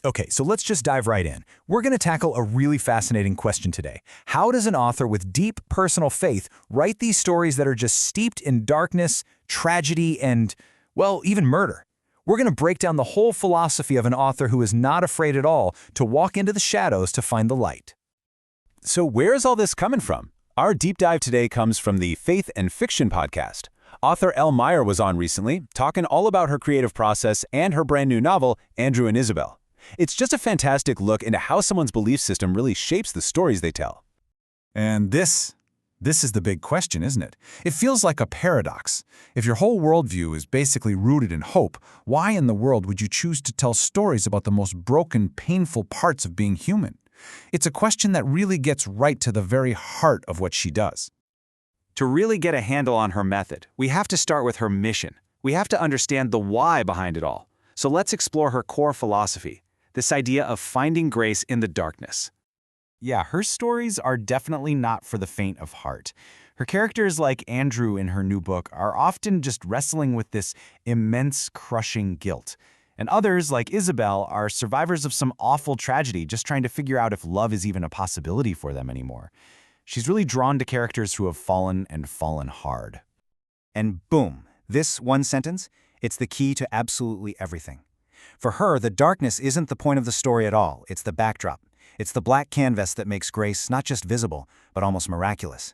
Okay, so let's just dive right in. We're going to tackle a really fascinating question today. How does an author with deep personal faith write these stories that are just steeped in darkness, tragedy, and, well, even murder? We're going to break down the whole philosophy of an author who is not afraid at all to walk into the shadows to find the light. So where is all this coming from? Our deep dive today comes from the Faith and Fiction podcast. Author Elle Meier was on recently, talking all about her creative process and her brand new novel, Andrew and Isabel. It's just a fantastic look into how someone's belief system really shapes the stories they tell. And this is the big question, isn't it? It feels like a paradox. If your whole worldview is basically rooted in hope, why in the world would you choose to tell stories about the most broken, painful parts of being human? It's a question that really gets right to the very heart of what she does. To really get a handle on her method, we have to start with her mission. We have to understand the why behind it all. So let's explore her core philosophy, this idea of finding grace in the darkness. Yeah, her stories are definitely not for the faint of heart. Her characters, like Andrew in her new book, are often just wrestling with this immense, crushing guilt. And others, like Isabel, are survivors of some awful tragedy, just trying to figure out if love is even a possibility for them anymore. She's really drawn to characters who have fallen and fallen hard. And boom, this one sentence, it's the key to absolutely everything. For her, the darkness isn't the point of the story at all, it's the backdrop. It's the black canvas that makes grace not just visible, but almost miraculous.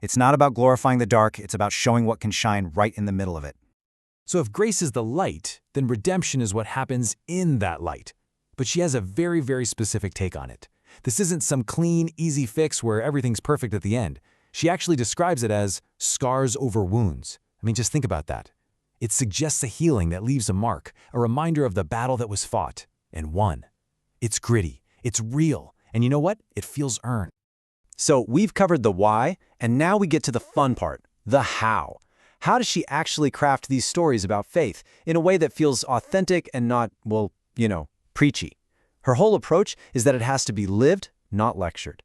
It's not about glorifying the dark, it's about showing what can shine right in the middle of it. So if grace is the light, then redemption is what happens in that light. But she has a very, very specific take on it. This isn't some clean, easy fix where everything's perfect at the end. She actually describes it as scars over wounds. I mean, just think about that. It suggests a healing that leaves a mark, a reminder of the battle that was fought and won. It's gritty, it's real, and you know what? It feels earned. So we've covered the why, and now we get to the fun part, the how. How does she actually craft these stories about faith in a way that feels authentic and not, well, preachy? Her whole approach is that it has to be lived, not lectured.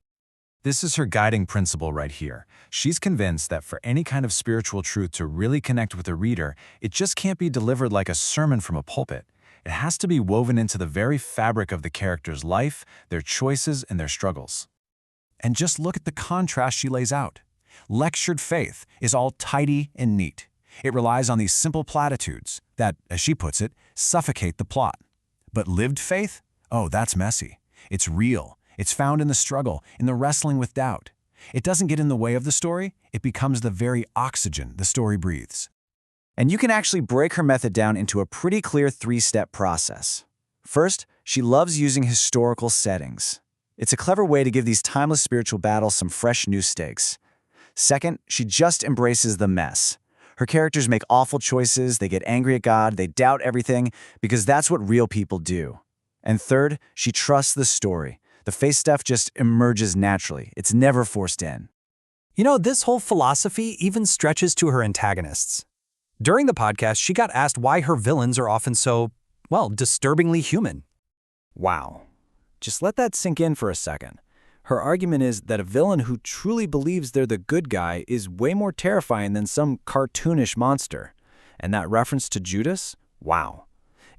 This is her guiding principle right here. She's convinced that for any kind of spiritual truth to really connect with the reader, it just can't be delivered like a sermon from a pulpit. It has to be woven into the very fabric of the character's life, their choices, and their struggles. And just look at the contrast she lays out. Lectured faith is all tidy and neat. It relies on these simple platitudes that, as she puts it, suffocate the plot. But lived faith? Oh, that's messy. It's real. It's found in the struggle, in the wrestling with doubt. It doesn't get in the way of the story. It becomes the very oxygen the story breathes. And you can actually break her method down into a pretty clear three-step process. First, she loves using historical settings. It's a clever way to give these timeless spiritual battles some fresh new stakes. Second, she just embraces the mess. Her characters make awful choices, they get angry at God, they doubt everything, because that's what real people do. And third, she trusts the story. The faith stuff just emerges naturally. It's never forced in. You know, this whole philosophy even stretches to her antagonists. During the podcast, she got asked why her villains are often so, well, disturbingly human. Wow. Just let that sink in for a second. Her argument is that a villain who truly believes they're the good guy is way more terrifying than some cartoonish monster. And that reference to Judas? Wow.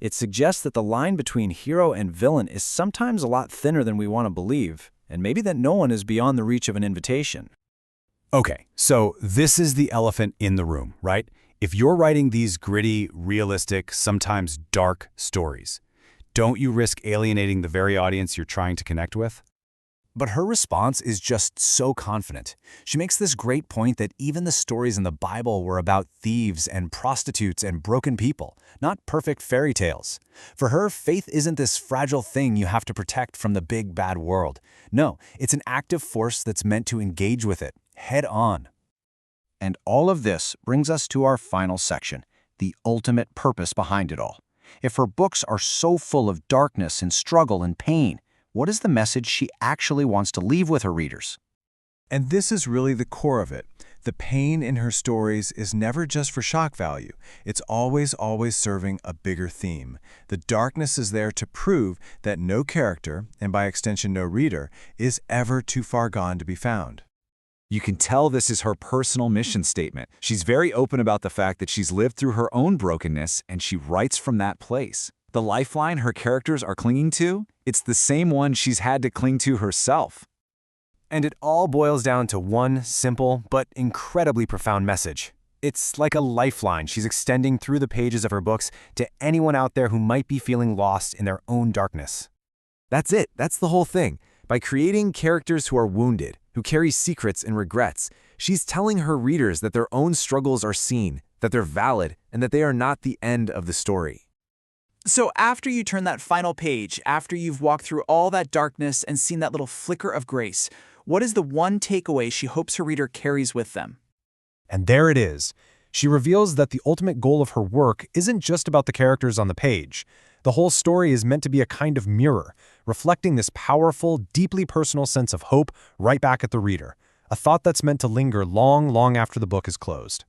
It suggests that the line between hero and villain is sometimes a lot thinner than we want to believe, and maybe that no one is beyond the reach of an invitation. Okay, so this is the elephant in the room, right? If you're writing these gritty, realistic, sometimes dark stories, don't you risk alienating the very audience you're trying to connect with? But her response is just so confident. She makes this great point that even the stories in the Bible were about thieves and prostitutes and broken people, not perfect fairy tales. For her, faith isn't this fragile thing you have to protect from the big bad world. No, it's an active force that's meant to engage with it, head on. And all of this brings us to our final section, the ultimate purpose behind it all. If her books are so full of darkness and struggle and pain, what is the message she actually wants to leave with her readers? And this is really the core of it. The pain in her stories is never just for shock value. It's always serving a bigger theme. The darkness is there to prove that no character, and by extension no reader, is ever too far gone to be found. You can tell this is her personal mission statement. She's very open about the fact that she's lived through her own brokenness, and she writes from that place. The lifeline her characters are clinging to, it's the same one she's had to cling to herself. And it all boils down to one simple but incredibly profound message. It's like a lifeline she's extending through the pages of her books to anyone out there who might be feeling lost in their own darkness. That's it. That's the whole thing. By creating characters who are wounded, who carry secrets and regrets, she's telling her readers that their own struggles are seen, that they're valid, and that they are not the end of the story. So after you turn that final page, after you've walked through all that darkness and seen that little flicker of grace, what is the one takeaway she hopes her reader carries with them? And there it is. She reveals that the ultimate goal of her work isn't just about the characters on the page. The whole story is meant to be a kind of mirror, reflecting this powerful, deeply personal sense of hope right back at the reader, a thought that's meant to linger long, long after the book is closed.